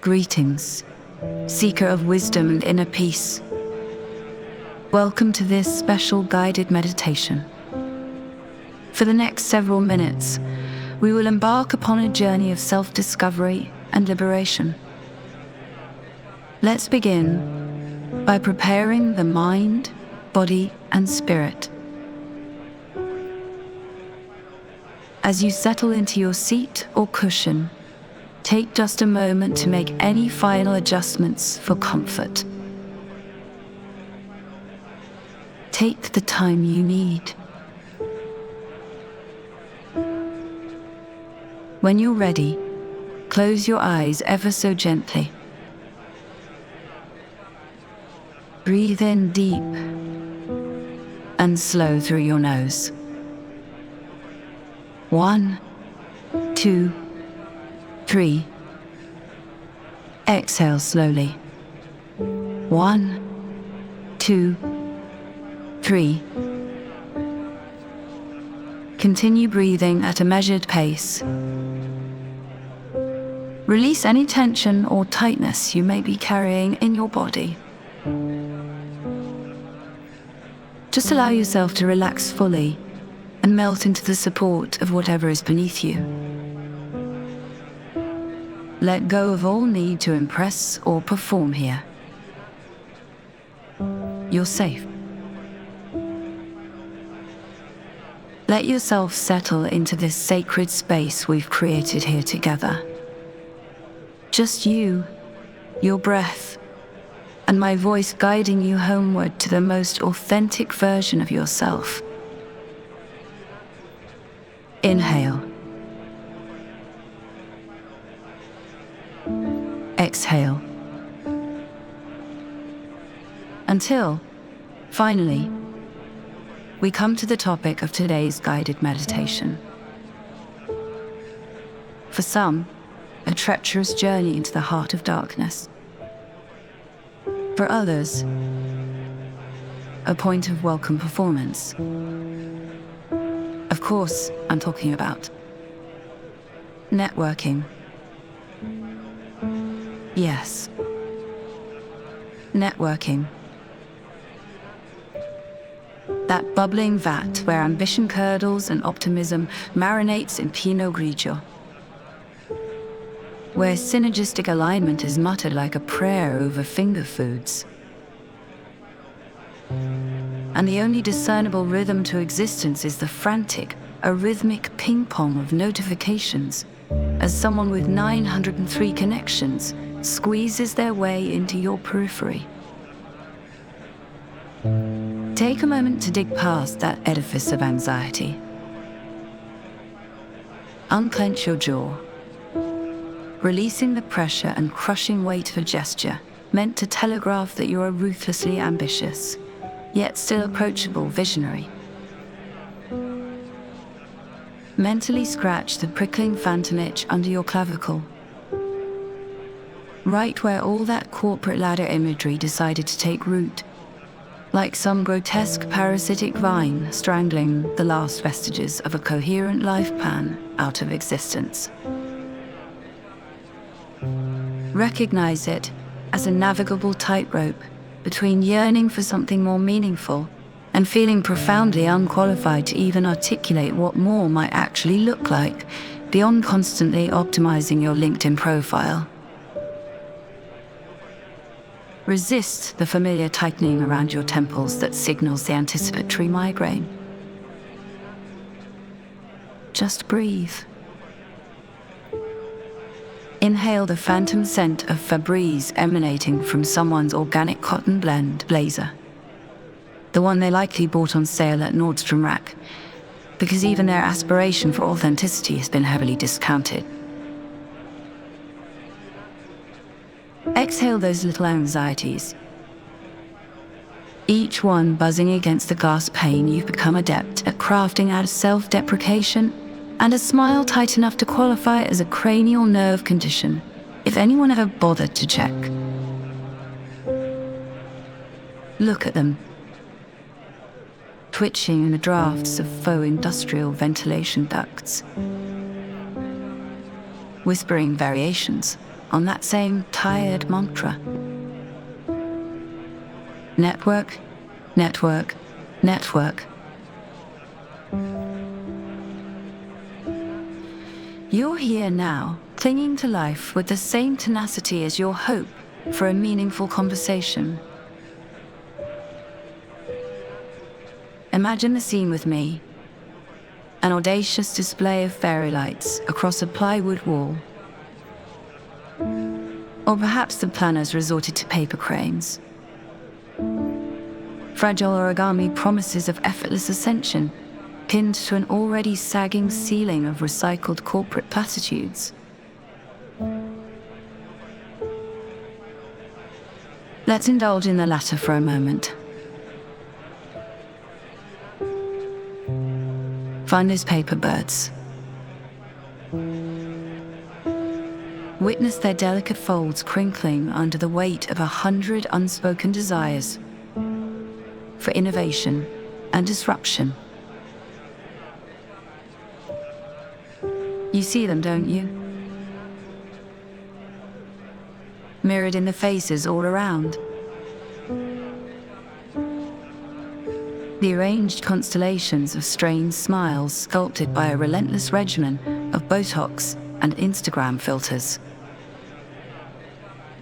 Greetings, seeker of wisdom and inner peace. Welcome to this special guided meditation. For the next several minutes, we will embark upon a journey of self-discovery and liberation. Let's begin by preparing the mind, body, and spirit. As you settle into your seat or cushion, take just a moment to make any final adjustments for comfort. Take the time you need. When you're ready, close your eyes ever so gently. Breathe in deep and slow through your nose. 1, 2, 3. Exhale slowly. 1, 2, 3. Continue breathing at a measured pace. Release any tension or tightness you may be carrying in your body. Just allow yourself to relax fully and melt into the support of whatever is beneath you. Let go of all need to impress or perform here. You're safe. Let yourself settle into this sacred space we've created here together. Just you, your breath, and my voice guiding you homeward to the most authentic version of yourself. Inhale. Exhale. Until, finally, we come to the topic of today's guided meditation. For some, a treacherous journey into the heart of darkness. For others, a point of welcome performance. Of course, I'm talking about networking. Yes, networking. That bubbling vat where ambition curdles and optimism marinates in Pinot Grigio. Where synergistic alignment is muttered like a prayer over finger foods. And the only discernible rhythm to existence is the frantic, arrhythmic ping-pong of notifications as someone with 903 connections squeezes their way into your periphery. Take a moment to dig past that edifice of anxiety. Unclench your jaw, releasing the pressure and crushing weight of a gesture meant to telegraph that you're a ruthlessly ambitious, yet still approachable visionary. Mentally scratch the prickling phantom itch under your clavicle, right where all that corporate ladder imagery decided to take root, like some grotesque parasitic vine strangling the last vestiges of a coherent life plan out of existence. Recognize it as a navigable tightrope between yearning for something more meaningful and feeling profoundly unqualified to even articulate what more might actually look like beyond constantly optimizing your LinkedIn profile. Resist the familiar tightening around your temples that signals the anticipatory migraine. Just breathe. Inhale the phantom scent of Febreze emanating from someone's organic cotton blend blazer. The one they likely bought on sale at Nordstrom Rack, because even their aspiration for authenticity has been heavily discounted. Exhale those little anxieties, each one buzzing against the glass pane you've become adept at crafting out of self-deprecation and a smile tight enough to qualify as a cranial nerve condition, if anyone ever bothered to check. Look at them, twitching in the drafts of faux industrial ventilation ducts, whispering variations on that same tired mantra. Network, network, network. You're here now, clinging to life with the same tenacity as your hope for a meaningful conversation. Imagine the scene with me. An audacious display of fairy lights across a plywood wall. Or perhaps the planners resorted to paper cranes. Fragile origami promises of effortless ascension, pinned to an already sagging ceiling of recycled corporate platitudes. Let's indulge in the latter for a moment. Find those paper birds. Witness their delicate folds crinkling under the weight of 100 unspoken desires for innovation and disruption. You see them, don't you? Mirrored in the faces all around. The arranged constellations of strange smiles sculpted by a relentless regimen of Botox and Instagram filters.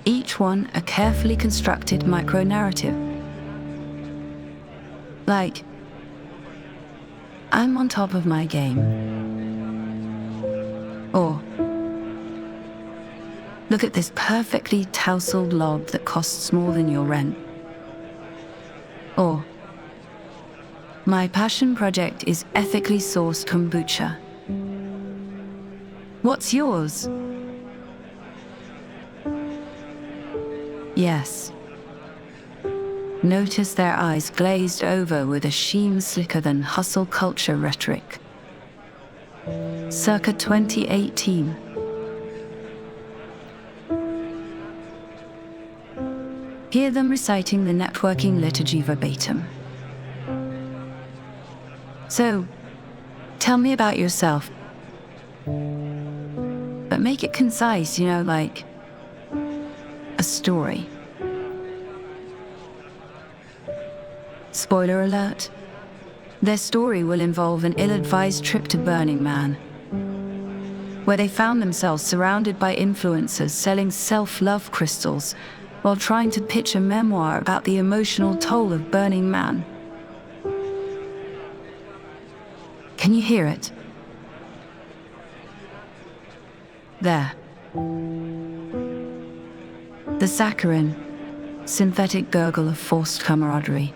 Each one a carefully constructed micro-narrative. Like, I'm on top of my game. Or, look at this perfectly tousled lob that costs more than your rent. Or, my passion project is ethically sourced kombucha. What's yours? Yes. Notice their eyes glazed over with a sheen slicker than hustle culture rhetoric. Circa 2018. Hear them reciting the networking liturgy verbatim. So, tell me about yourself. But make it concise, like a story. Spoiler alert, their story will involve an ill-advised trip to Burning Man, where they found themselves surrounded by influencers selling self-love crystals while trying to pitch a memoir about the emotional toll of Burning Man. Can you hear it? There. The saccharine, synthetic gurgle of forced camaraderie.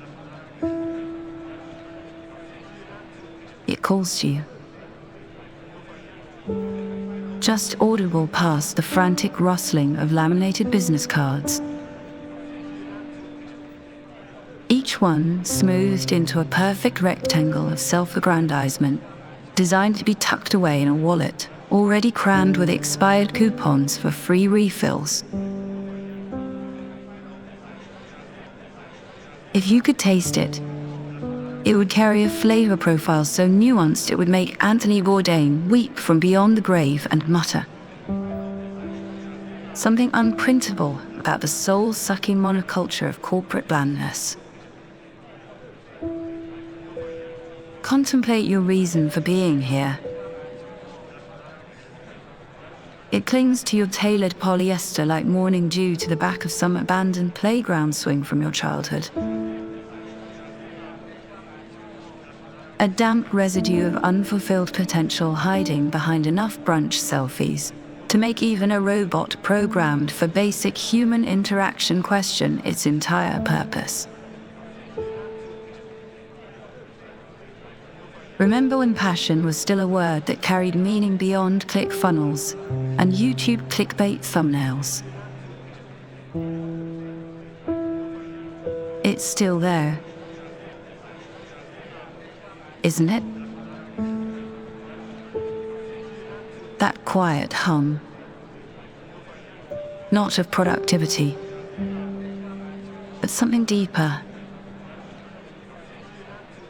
It calls to you. Just audible past the frantic rustling of laminated business cards. Each one smoothed into a perfect rectangle of self-aggrandizement, designed to be tucked away in a wallet, already crammed with expired coupons for free refills. If you could taste it, it would carry a flavor profile so nuanced it would make Anthony Bourdain weep from beyond the grave and mutter. Something unprintable about the soul-sucking monoculture of corporate blandness. Contemplate your reason for being here. It clings to your tailored polyester like morning dew to the back of some abandoned playground swing from your childhood. A damp residue of unfulfilled potential hiding behind enough brunch selfies to make even a robot programmed for basic human interaction question its entire purpose. Remember when passion was still a word that carried meaning beyond ClickFunnels and YouTube clickbait thumbnails? It's still there, isn't it? That quiet hum, not of productivity, but something deeper,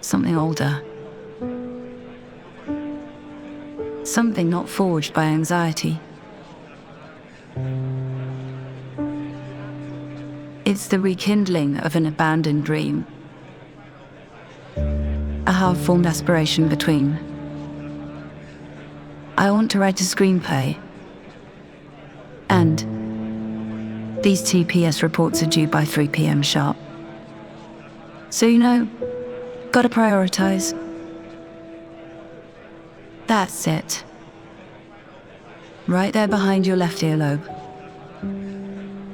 something older. Something not forged by anxiety. It's the rekindling of an abandoned dream, a half-formed aspiration between. I want to write a screenplay, and these TPS reports are due by 3 p.m. sharp. So gotta prioritize. That's it. Right there behind your left earlobe,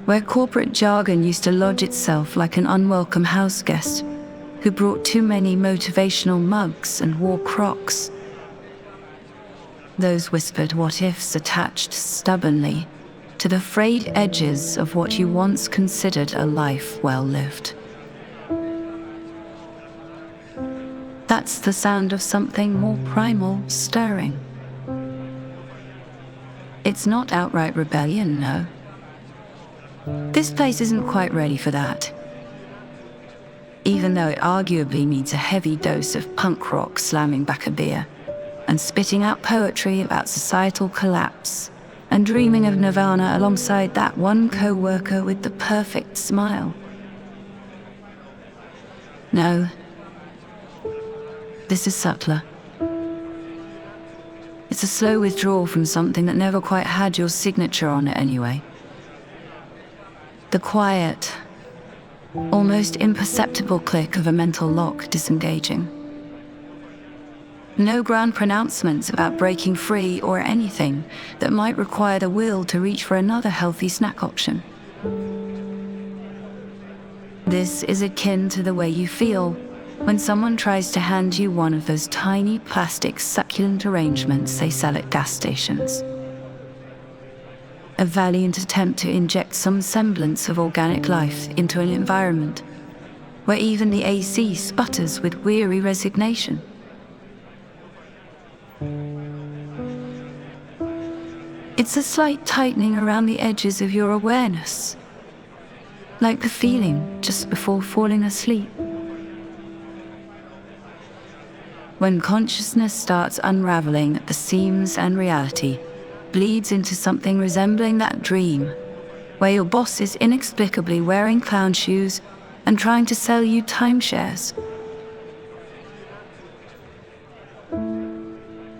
where corporate jargon used to lodge itself like an unwelcome house guest who brought too many motivational mugs and wore Crocs. Those whispered what-ifs attached stubbornly to the frayed edges of what you once considered a life well lived. That's the sound of something more primal stirring. It's not outright rebellion, no. This place isn't quite ready for that, even though it arguably needs a heavy dose of punk rock slamming back a beer and spitting out poetry about societal collapse and dreaming of nirvana alongside that one co-worker with the perfect smile. No, this is subtler. It's a slow withdrawal from something that never quite had your signature on it anyway. The quiet, almost imperceptible click of a mental lock disengaging. No grand pronouncements about breaking free or anything that might require the will to reach for another healthy snack option. This is akin to the way you feel when someone tries to hand you one of those tiny plastic succulent arrangements they sell at gas stations. A valiant attempt to inject some semblance of organic life into an environment where even the AC sputters with weary resignation. It's a slight tightening around the edges of your awareness, like the feeling just before falling asleep. When consciousness starts unraveling at the seams and reality bleeds into something resembling that dream, where your boss is inexplicably wearing clown shoes and trying to sell you timeshares.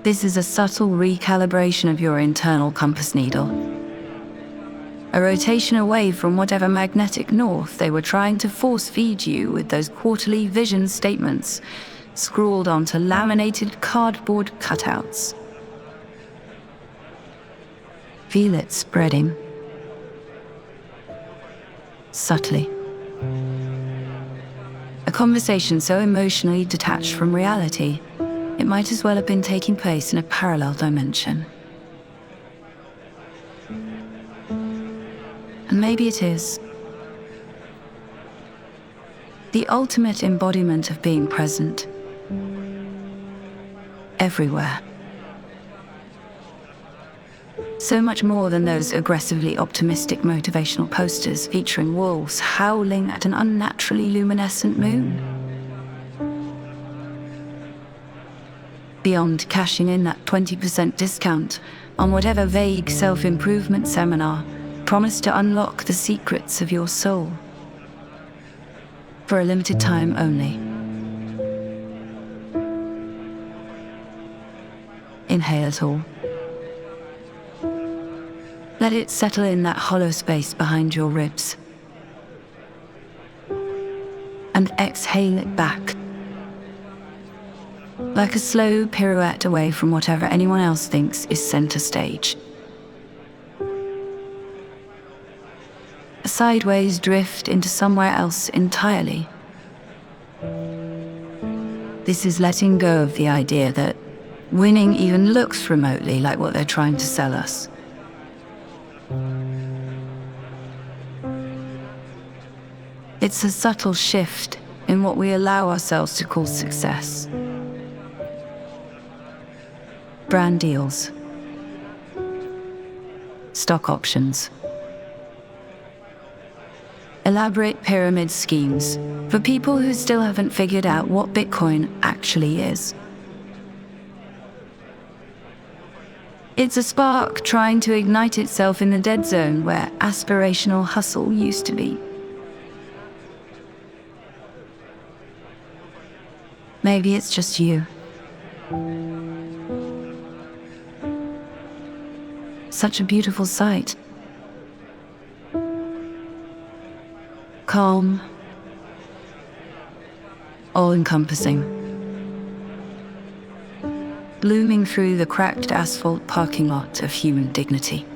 This is a subtle recalibration of your internal compass needle. A rotation away from whatever magnetic north they were trying to force feed you with those quarterly vision statements scrawled onto laminated cardboard cutouts. Feel it spreading. Subtly. A conversation so emotionally detached from reality, it might as well have been taking place in a parallel dimension. And maybe it is. The ultimate embodiment of being present. Everywhere. So much more than those aggressively optimistic motivational posters featuring wolves howling at an unnaturally luminescent moon. Beyond cashing in that 20% discount on whatever vague self-improvement seminar promised to unlock the secrets of your soul. For a limited time only. Inhale it all. Let it settle in that hollow space behind your ribs. And exhale it back. Like a slow pirouette away from whatever anyone else thinks is center stage. A sideways drift into somewhere else entirely. This is letting go of the idea that winning even looks remotely like what they're trying to sell us. It's a subtle shift in what we allow ourselves to call success. Brand deals. Stock options. Elaborate pyramid schemes for people who still haven't figured out what Bitcoin actually is. It's a spark trying to ignite itself in the dead zone where aspirational hustle used to be. Maybe it's just you. Such a beautiful sight. Calm, all-encompassing. Looming through the cracked asphalt parking lot of human dignity.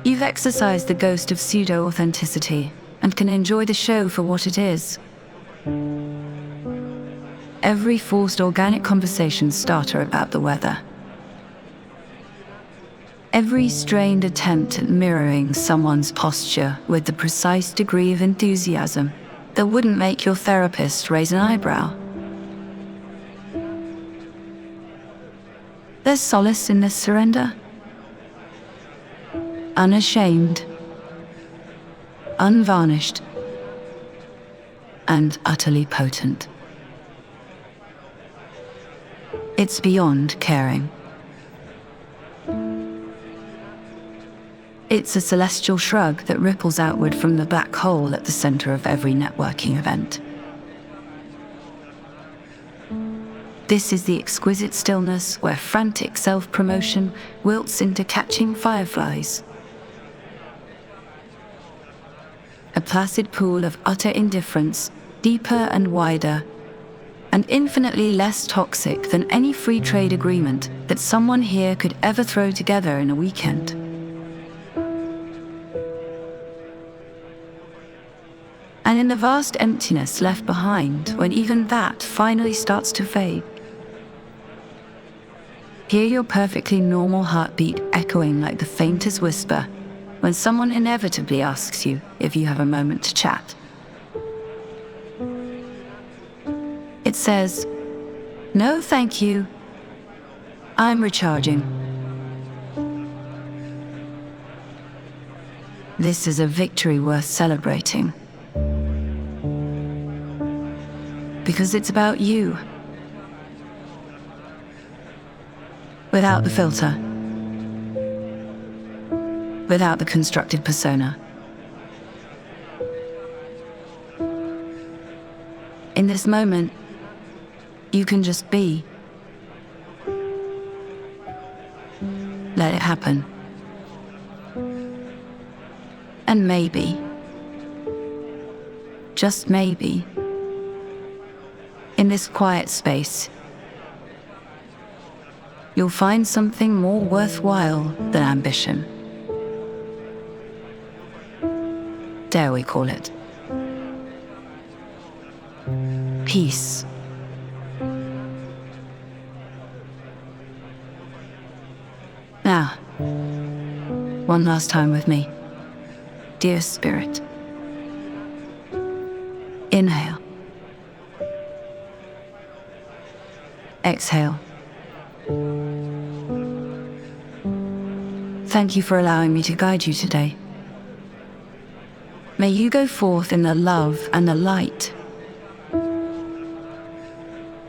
You've exercised the ghost of pseudo-authenticity and can enjoy the show for what it is. Every forced organic conversation starter about the weather. Every strained attempt at mirroring someone's posture with the precise degree of enthusiasm that wouldn't make your therapist raise an eyebrow. There's solace in this surrender. Unashamed, unvarnished, and utterly potent. It's beyond caring. It's a celestial shrug that ripples outward from the black hole at the center of every networking event. This is the exquisite stillness where frantic self-promotion wilts into catching fireflies. A placid pool of utter indifference, deeper and wider, and infinitely less toxic than any free trade agreement that someone here could ever throw together in a weekend. And in the vast emptiness left behind when even that finally starts to fade, hear your perfectly normal heartbeat echoing like the faintest whisper when someone inevitably asks you if you have a moment to chat. It says, "No, thank you. I'm recharging." This is a victory worth celebrating. Because it's about you. Without the filter. Without the constructed persona. In this moment, you can just be. Let it happen. And maybe, just maybe, in this quiet space, you'll find something more worthwhile than ambition. Dare we call it? Peace. Now, one last time with me. Dear Spirit. Inhale. Exhale. Thank you for allowing me to guide you today. May you go forth in the love and the light.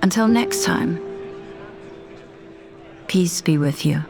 Until next time, peace be with you.